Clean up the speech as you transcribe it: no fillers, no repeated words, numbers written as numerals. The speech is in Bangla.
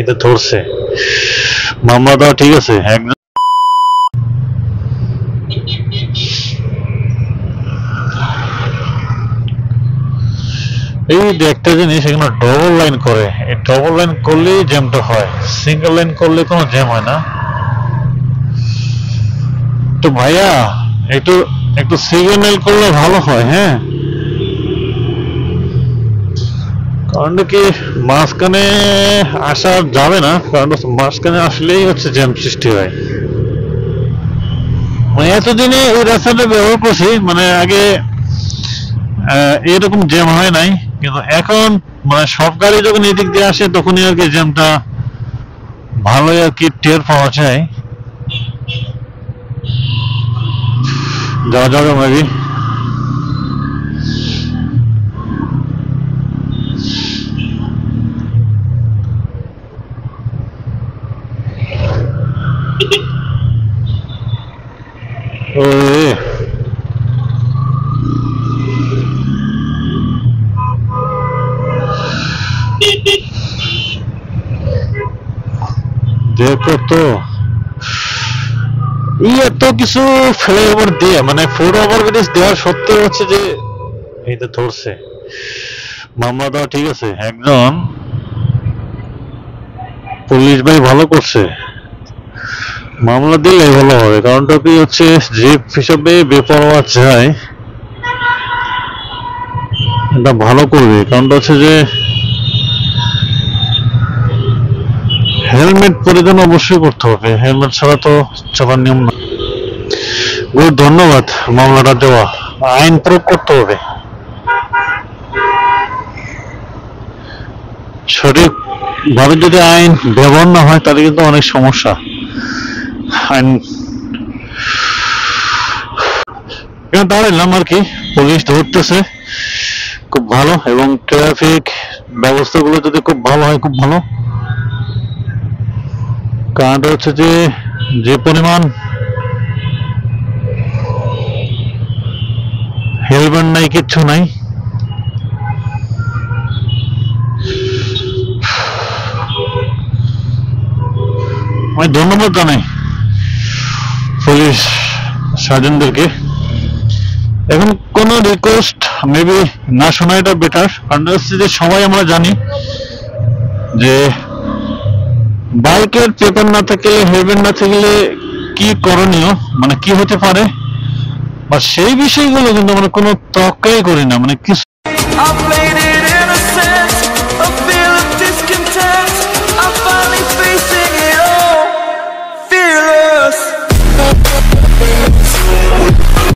এই তো ধরছে মামলাটা ঠিক আছে একদম। এই যে একটা জিনিস এখানে ডবল লাইন করে, এই ডবল লাইন করলেই জ্যামটা হয়, সিঙ্গেল লাইন করলে কোনো জ্যাম হয় না। তো ভাইয়া একটু একটু সিগন্যাল করলে ভালো হয়। হ্যাঁ, কারণটা কি মাঝখানে আসা যাবে না, কারণ মাঝখানে আসলেই হচ্ছে জ্যাম সৃষ্টি হয়। মানে এতদিনে ওই রাস্তাটা ব্যবহার করছি, মানে আগে এরকম জ্যাম হয় নাই, কিন্তু এখন মানে সব গাড়ি যখন এদিক দিয়ে আসে তখনই আর কি জ্যামটা ভালোই আর কি টের পাওয়া যায়। যাওয়া যাবে মেবি। ওই দেখো তো এত কিছু ফ্লাইওভার দিয়ে, মানে ফুট ওভারব্রিজ দেওয়ার সত্ত্বেও হচ্ছে যে এই তো ধরছে মামলা দেওয়া ঠিক আছে একজন পুলিশ ভাই ভালো করছে, মামলা দিলে ভালো হবে। কারণটা কি হচ্ছে যে হিসাবে বেপরোয়া যায় এটা ভালো করবে। কারণটা হচ্ছে যে হেলমেট পরিধান অবশ্যই করতে হবে, হেলমেট ছাড়া তো চলার নিয়ম না। গুড, ধন্যবাদ মামলাটা দেওয়া। আইন প্রয়োগ করতে হবে, সঠিক ভাবে যদি আইন ব্যবহার না হয় তাহলে কিন্তু অনেক সমস্যা। আইন দাঁড়াইলাম আর কি, পুলিশ ধরতেছে খুব ভালো, এবং ট্রাফিক ব্যবস্থাগুলো যদি খুব ভালো হয় খুব ভালো। কারণটা হচ্ছে যে যে পরিমাণ হেলমেট নাই, কিচ্ছু নাই। আমি ধন্যবাদ জানাই পুলিশ সার্জনদেরকে। এখন কোনো রিকোয়েস্ট মেবি না শোনাটা বেটার, কারণ হচ্ছে যে সবাই আমরা জানি যে বাইকের পেপার না থাকলে, হেলমেট না থাকলে কি করণীয়, মানে কি হতে পারে, বা সেই বিষয়গুলো কিন্তু আমরা কোনো তোয়াক্কাই করি না, মানে কিছু